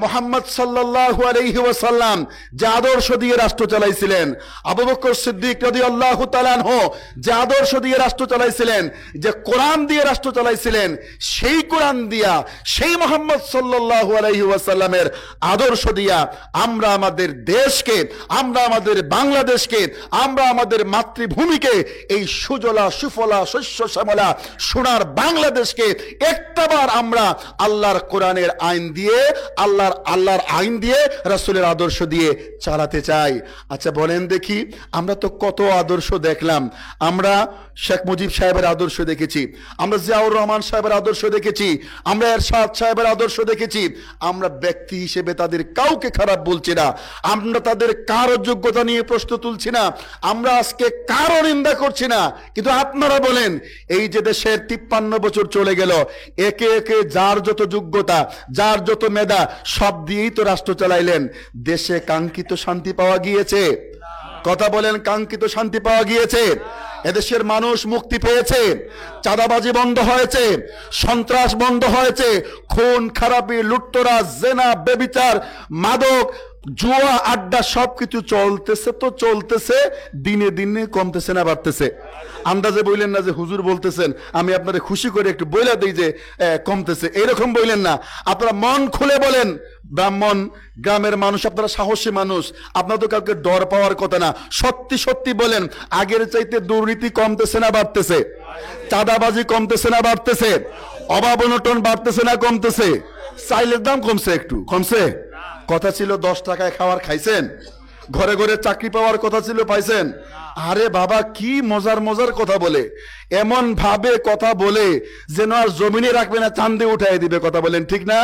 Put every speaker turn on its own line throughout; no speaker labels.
মুহাম্মদ সাল্লাল্লাহু আলাইহি ওয়াসাল্লাম যে আদর্শ দিয়ে রাষ্ট্র চালাইছিলেন, আবু বকর সিদ্দিক রাদিয়াল্লাহু তাআলা আনহু যে আদর্শ দিয়ে রাষ্ট্র চালাইছিলেন, যে কোরআন দিয়ে রাষ্ট্র চালাইছিলেন, সেই কোরআন দিয়া, সেই মুহাম্মদ সাল্লাল্লাহু আলাইহি ওয়াসাল্লামের আদর্শ দিয়া আমরা আমাদের দেশকে, আমরা আমাদের বাংলাদেশকে, আমরা আমাদের মাতৃভূমিকে, এই সুজলা সুফলা শস্য শ্যামলা সোনার বাংলাদেশকে একটাবার আমরা আল্লাহর কোরআনের আইন দিয়ে, আল্লাহর আইন দিয়ে, রাসূলের আদর্শ দিয়ে চালাতে চাই। আচ্ছা বলেন দেখি, আমরা তো কত আদর্শ দেখলাম। আমরা শেখ মুজিব সাহেবের আদর্শ দেখেছি, আমরা জিয়াউর রহমান সাহেবের আদর্শ দেখেছি, আমরা এরশাদ সাহেবের আদর্শ দেখেছি। আমরা ব্যক্তি হিসেবে তাদের কাউকে খারাপ বলছি না, আমরা তাদের কারো যোগ্যতা নিয়ে প্রশ্ন তুলছি না, আমরা আজকে কারো নিন্দা করছি না। কিন্তু আপনারা বলেন, এই যে দেশের 53 বছর চলে গেল, একে একে যার যত যোগ্যতা, যার যত মেধা, সব দিয়েই তো রাষ্ট্র চালাইলেন। দেশে কাঙ্ক্ষিত শান্তি পাওয়া গিয়েছে? কথা বলেন, কাঙ্ক্ষিত শান্তি পাওয়া গিয়েছে? এদেশের মানুষ মুক্তি পেয়েছে? চাঁদাবাজি বন্ধ হয়েছে? সন্ত্রাস বন্ধ হয়েছে? খুন খারাপি, লুটতরাজ, জেনা, ব্যভিচার, মাদক, জুয়া, আড্ডা সবকিছু চলতেছে তো চলতেছে, দিনে দিনে কমতেছে না বাড়তেছে? আন্দাজে বললেন না যে হুজুর বলতেছেন, আমি আপনাদের খুশি করে একটু বইলা দিই যে কমতেছে, এরকম বললেন না। আপনারা মন খুলে বলেন, ব্রাহ্মণ গ্রামের মানুষ, আপনারা সাহসী মানুষ, আপনার তো কাউকে ডর পাওয়ার কথা না। সত্যি সত্যি বলেন, আগের চাইতে দুর্নীতি কমতেছে না বাড়তেছে? চাঁদাবাজি কমতেছে না বাড়তেছে? অভাব অনটন বাড়তেছে না কমতেছে? চাইলের দাম কমছে? একটু কমছে? কথা ছিল 10 টাকায় খাবার খাইছেন? ঘরে ঘরে চাকরি পাওয়ার কথা ছিল, পাইছেন? আরে বাবা, কি মজার মজার কথা বলে, এমন ভাবে কথা বলে যেন আর জমিনে রাখবে না, চাঁদে উঠাই দিবে। কথা বলেন ঠিক না?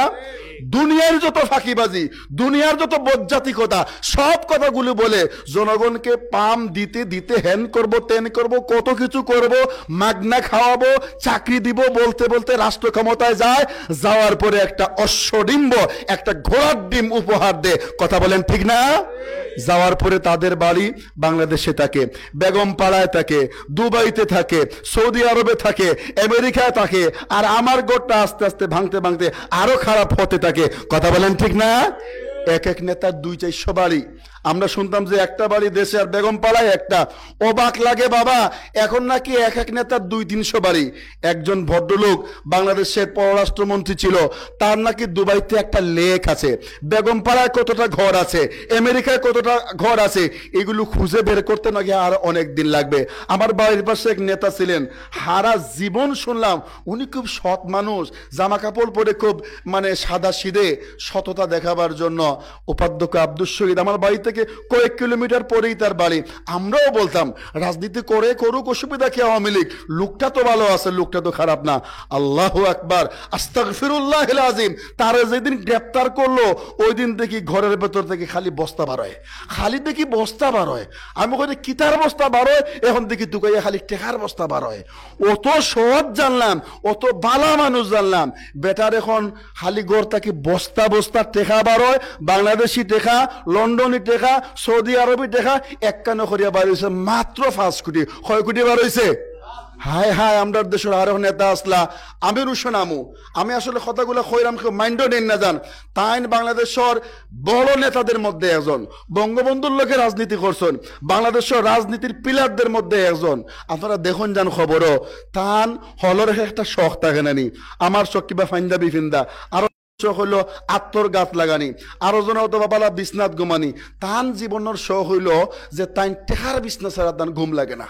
দুনিয়ার যত ফাঁকিবাজি, দুনিয়ার যত বজ্জাতিকতা, সব কথাগুলো বলে জনগণকে পাম দিতে দিতে হেন করব, তেন করব, কত কিছু করব, মাগনা খাওয়াবো, চাকরি দিব বলতে বলতে রাষ্ট্র ক্ষমতায় যায়, যাওয়ার পরে একটা অশ্বডিম্ব, একটা ঘোড়ার ডিম উপহার দে। কথা বলেন ঠিক না? যাওয়ার পরে তাদের বাড়ি বাংলাদেশে থাকে, বেগম পাড়ায় থাকে, দুবাইতে থাকে, সৌদি আরবে থাকে, আমেরিকায় থাকে, আর আমার গোটটা আস্তে আস্তে ভাঙতে ভাঙতে আরো খারাপ হতে থাকে। কথা বলেন ঠিক না? এক এক নেতার 2-400 বাড়ি। আমরা শুনতাম যে একটা বাড়ি দেশে আর বেগম পাড়ায় একটা। অবাক লাগে বাবা, এখন নাকি এক এক নেতার 200-300 বাড়ি। একজন ভদ্রলোক বাংলাদেশের পররাষ্ট্রমন্ত্রী ছিল, তার নাকি দুবাইতে একটা লেক আছে, বেগম পাড়ায় কতটা ঘর আছে, আমেরিকায় কতটা ঘর আছে, এগুলো খুঁজে বের করতে নাকি আর অনেক দিন লাগবে। আমার বাড়ির পাশে এক নেতা ছিলেন, সারা জীবন শুনলাম উনি খুব সৎ মানুষ, জামা কাপড় পরে খুব সাদা সিধে সততা দেখাবার জন্য। উপাধ্যক্ষ আব্দুল শহীদ আমার বাড়ি থেকে কয়েক কিলোমিটার পরেই তার বাড়ি। আমরাও বলতাম, রাজনীতি করে করুক, অসুবিধা কি আওয়ামী লীগ, লোকটা তো ভালো আছে, লোকটা তো খারাপ না। আল্লাহু আকবার, আস্তাগফিরুল্লাহিল আযীম। তারা যেদিন গ্রেফতার করলো, ওই দিন দেখি ঘরের ভেতর থেকে খালি বস্তা বার হয়, খালি দেখি বস্তা বার হয়। আমি কই কিতার বস্তা বার হয়, এখন দেখি দুকাইয়া খালি টেকার বস্তা বার হয়। অত সহজ জানলাম, অত বালা মানুষ জানলাম, বেটার এখন খালি গড় থেকে বস্তা বস্তা টেকা বার হয়, বাংলাদেশি টেকা, লন্ডনি টেকা, সৌদি আরবি টেকা, একখানো করিয়া বার হয়েছে মাত্র 5 কোটি। 6 কোটি বার হয়েছে? হায় হায়, আমরা দেশের আরো নেতা আসলা, আমির হোসেন আমু, আমি আসলে কথাগুলো কইরাম মাইন্ডও নেন না জান, তাই বাংলাদেশের বড় নেতাদের মধ্যে একজন, বঙ্গবন্ধুর লোকে রাজনীতি করছেন, বাংলাদেশের রাজনীতির পিলারদের মধ্যে একজন। আপনারা দেখুন যান খবরও, তান হলর একটা শখ থাকে নানি, আমার শখ কিবা ফাইন্দা বিফিন্দা, আরো শখ হইল আত্মর গাত লাগানি, আরো জন অথবা বালা বিছনাত ঘুমানি। তান জীবনের শখ হইল যে তাই টেকার বিছনা ছাড়া তান ঘুম লাগে না।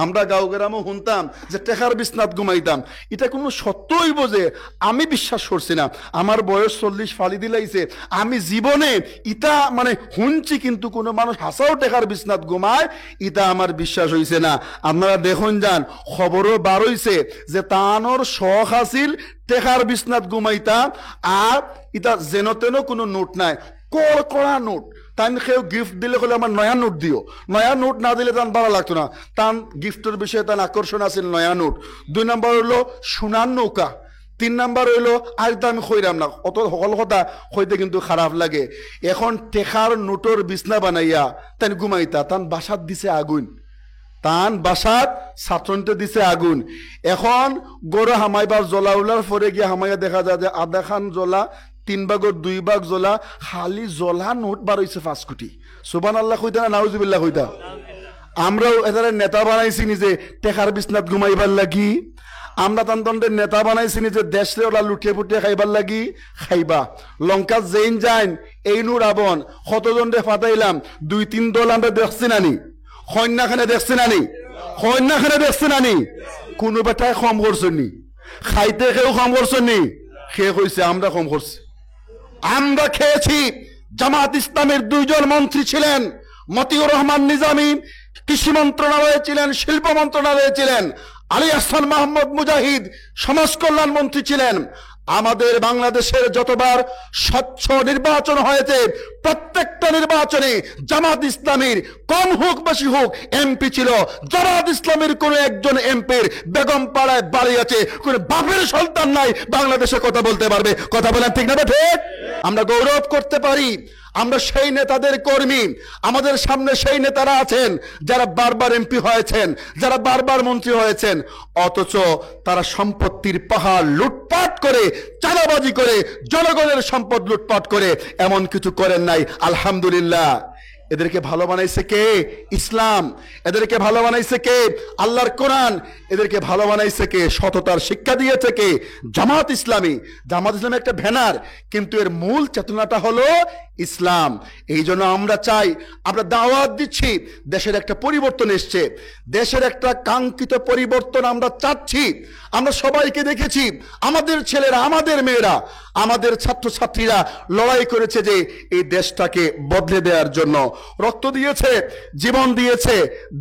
আমরা গাঁও গ্রামও শুনতাম যে টেকার বিছনাত ঘুমাইতাম। এটা কোনো সত্যই বোঝে আমি বিশ্বাস করছি না। আমার বয়স 40 ফালি দিলাইছে, আমি জীবনে ইটা শুনছি, কিন্তু কোনো মানুষ হাসাও টেকার বিছনাত ঘুমায়, ইটা আমার বিশ্বাস হইছে না। আপনারা দেখুন যান, খবরও বার হইছে যে তানোর শখ আছিল টেকার বিছনাত ঘুমাইতা, আর ইটা যেন তেন কোনো নোট নাই, কড়া নোট। তাই কেউ গিফট দিলে হলে আমার নয়া নোট দিও, নয়া নোট না দিলে তার ভালো লাগতো না। তার গিফটের বিষয়ে তার আকর্ষণ আছে নয়া নোট। 2 নম্বর হইলো সোনার নৌকা। 3 নম্বর হইলো, আর তো আমি কইরাম না, অত সকল কথা কইতে কিন্তু খারাপ লাগে। এখন টেকার নোটর বিছনা বানাইয়া তাই ঘুমাইতা, তান বাসাত দিছে আগুন, তান বাসাত ছাত্রনতে দিছে আগুন। এখন গরু হামাইবার জ্বলা উলার পরে গিয়ে হামাইয়া দেখা যায় যে আধা খান জ্বলা 3 ভাগের 2 ভাগ জলা খালি জলা নোট বার হইছে 5 কোটি। সুবহানাল্লাহ কইতা না নাউজুবিল্লাহ কইতা? আমরাও এদের নেতা বানাইছি নিজে টেকার বিছনাত ঘুমাইবার লাগি। আমরা তান্তন্দের নেতা বানাইছি নিজে দেশরে ওলা লুটিয়ে পুটিয়ে খাইবার লাগি। খাইবা লঙ্কা জেইন যাইন এই নু রাবণ কতজন রে ফাটাইলাম 2-3 দল আমরা দেখছি নানি? কন্যাখানে দেখছি নানি? কন্যাখানে দেখছি নানি? কোনো বেটায় কম করছেন নি? খাইতে কেউ কম করছেন নি? খেয়ে কইছে আমরা কম করছি। আমরা খেয়েছি। জামাত ইসলামের 2 জন মন্ত্রী ছিলেন, মতিউর রহমান নিজামী কৃষি মন্ত্রণালয়ে ছিলেন, শিল্প মন্ত্রণালয়ে ছিলেন, আলী আহসান মাহমুদ মুজাহিদ সমাজ কল্যাণ মন্ত্রী ছিলেন। আমাদের বাংলাদেশের যতবার স্বচ্ছ নির্বাচন হয়েছে প্রত্যেকটা নির্বাচনে জামাত ইসলামীর কম হোক বেশি হোক এমপি ছিল। জামাত ইসলামের কোন একজন এমপির বেগম পাড়ায় বাড়ি আছে, কোন বাপের সন্তান নাই বাংলাদেশে কথা বলতে পারবে। কথা বলেন ঠিক না ঠিক? আমরা গৌরব করতে পারি আমরা সেই নেতাদের কর্মী। আমাদের সামনে সেই নেতারা আছেন যারা বারবার এমপি হয়েছেন, যারা বারবার মন্ত্রী হয়েছেন, অথচ তারা সম্পত্তির পাহাড় লুটপাট করে, চাঁদাবাজি করে, জনগণের সম্পদ লুটপাট করে এমন কিছু করেন নাই। আলহামদুলিল্লাহ। এদেরকে ভালো বানাইছে কে? ইসলাম। এদেরকে ভালো বানাইছে কে? আল্লাহর কোরআন। এদেরকে ভালো বানাইছে কে? সততার শিক্ষা দিয়েছে কে? জামাত ইসলামী। জামাত ইসলামী একটা ব্যানার, কিন্তু এর মূল চেতনাটা হলো ইসলাম। এই জন্য আমরা চাই, আমরা দাওয়াত দিচ্ছি, দেশের একটা পরিবর্তন এসছে, দেশের একটা কাঙ্ক্ষিত পরিবর্তন আমরা চাচ্ছি। আমরা সবাইকে দেখেছি, আমাদের ছেলেরা, আমাদের মেয়েরা, আমাদের ছাত্রছাত্রীরা লড়াই করেছে যে এই দেশটাকে বদলে দেওয়ার জন্য, রক্ত দিয়েছে, জীবন দিয়েছে।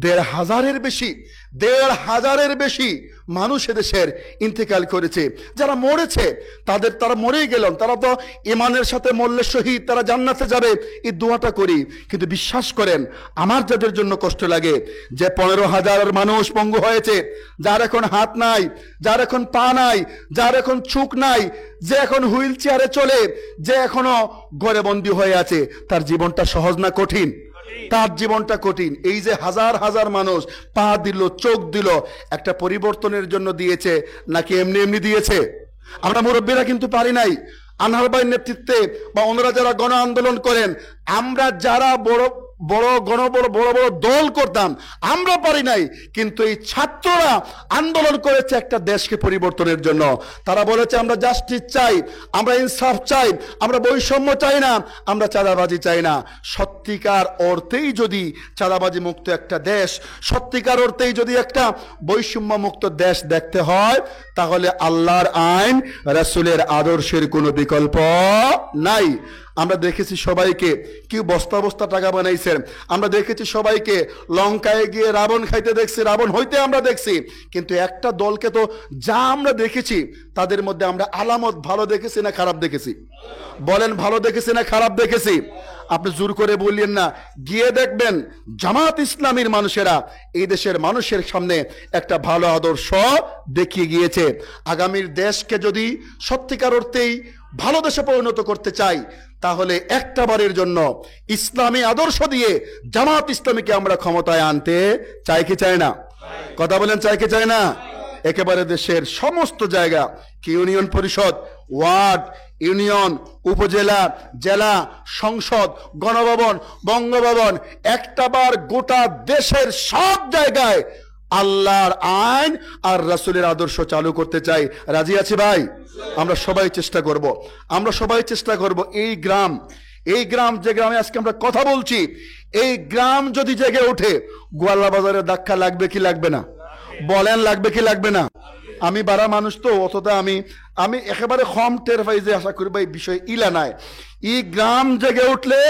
1,500-1,500-এর বেশি মানুষ এদেশের ইন্তেকাল করেছে। যারা মরেছে তারা মরেই গেলেন, তারা তো ইমানের সাথে মরলে শহীদ, তারা জান্নাতে যাবে, এই দোয়াটা করি। কিন্তু বিশ্বাস করেন, আমার যাদের জন্য কষ্ট লাগে, যে 15,000 মানুষ পঙ্গু হয়েছে, যার এখন হাত নাই, যার এখন পা নাই, যার এখন চোখ নাই, যে এখন হুইল চেয়ারে চলে, যে এখনো ঘরে বন্দী হয়ে আছে, তার জীবনটা সহজ না কঠিন? তার জীবনটা কঠিন। এই যে হাজার হাজার মানুষ পা দিল, চোখ দিল, একটা পরিবর্তনের জন্য দিয়েছে নাকি এমনি এমনি দিয়েছে? আমরা মুরব্বীরা কিন্তু পারি নাই। আনহার ভাইয়ের নেতৃত্বে বা ওনারা যারা গণ আন্দোলন করেন, আমরা যারা বড় বড় দল করতাম, আমরা পারি নাই। কিন্তু এই ছাত্ররা আন্দোলন করেছে একটা দেশকে পরিবর্তনের জন্য। তারা বলেছে আমরা জাস্টিস চাই, আমরা ইনসাফ চাই, আমরা বৈষম্য চাই না, আমরা চাঁদাবাজি চাই না। সত্যিকার অর্থেই যদি চাঁদাবাজি মুক্ত একটা দেশ, সত্যিকার অর্থেই যদি একটা বৈষম্য মুক্ত দেশ দেখতে হয়, তাহলে আল্লাহর আইন, রাসূলের আদর্শের কোনো বিকল্প নাই। আমরা দেখেছি সবাইকে কেউ বস্তা বস্তা টাকা বানাইছেন, আমরা দেখেছি সবাইকে লঙ্কায় গিয়ে রাবণ খাইতে দেখছি, রাবণ হইতে আমরা দেখছি। কিন্তু একটা দলকে তো যা আমরা দেখেছি তাদের মধ্যে আমরা আলামত ভালো দেখেছি না খারাপ দেখেছি? বলেন, ভালো দেখেছি না খারাপ দেখেছি? আপনি জোর করে বললেন না, গিয়ে দেখবেন জামাত ইসলামীর মানুষেরা এই দেশের মানুষের সামনে একটা ভালো আদর্শ দেখিয়ে গিয়েছে। আগামীর দেশকে যদি সত্যিকার অর্থেই ভালো দেশে পরিণত করতে চাই, তাহলে একটা বারের জন্য ইসলামী আদর্শ দিয়ে জামাত ইসলামীকে আমরা ক্ষমতায় আনতে চাই কি চাই না? কথা বলেন, চাই কি চাই না? একেবারে দেশের সমস্ত জায়গা, কি ইউনিয়ন পরিষদ, ওয়ার্ড, ইউনিয়ন, উপজেলা, জেলা, সংসদ, গণভবন, বঙ্গভবন, একটাবার গোটা দেশের সব জায়গায় আল্লাহর আইন আর রাসূলের আদর্শ চালু করতে চাই। রাজি আছি ভাই? আমরা সবাই চেষ্টা করব, আমরা সবাই চেষ্টা করব। এই গ্রাম যে গ্রামে আজকে আমরা কথা বলছি, এই গ্রাম যদি জেগে ওঠে, গোয়ালা বাজারের ধাক্কা লাগবে কি লাগবে না? বলেন, লাগবে কি লাগবে না? আমি বারা মানুষ তো, অতটা আমি একেবারে কম টের পাই যে আশা করি এই বিষয় ইলা নাই। এই গ্রাম জেগে উঠলে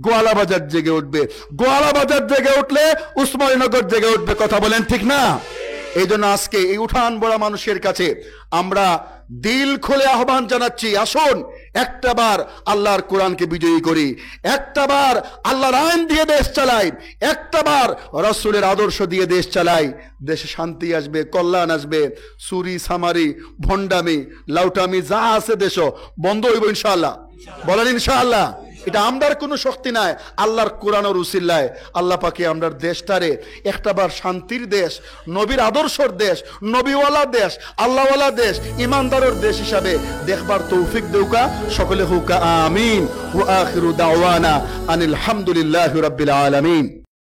গোয়ালা বাজার জেগে উঠবে, গোয়ালা বাজার জেগে উঠলে উসমানীনগর জেগে উঠবে। কথা বলেন ঠিক না? এই জন্য আজকে এই উঠান বড় মানুষের কাছে আমরা দিল খুলে আহ্বান জানাচ্ছি, আসুন একটাবার আল্লাহর কোরআনকে বিজয়ী করি, একটাবার আল্লাহর আইন দিয়ে দেশ চালাই, একটাবার রাসূলের আদর্শ দিয়ে দেশ চালাই। দেশে শান্তি আসবে, কল্যাণ আসবে, চুরি সামারি ভণ্ডামি লাউটামি যা আছে দেশ বন্ধ হইব ইনশাআল্লাহ। বলেন ইনশাআল্লাহ। এটা আমরার কোনো শক্তি নাই, আল্লাহর কোরআনের উসিলায় আল্লাহ পাকে আমরার দেশটারে একটাবার শান্তির দেশ, নবীর আদর্শর দেশ, নবীওয়ালা দেশ, আল্লাহওয়ালা দেশ, ইমানদারের দেশ হিসাবে দেখবার তৌফিক দেউকা। সকলে হুকা আমিন। ওয়া আখিরু দাওয়ানা আনিল হামদুলিল্লাহি রাব্বিল আলামিন।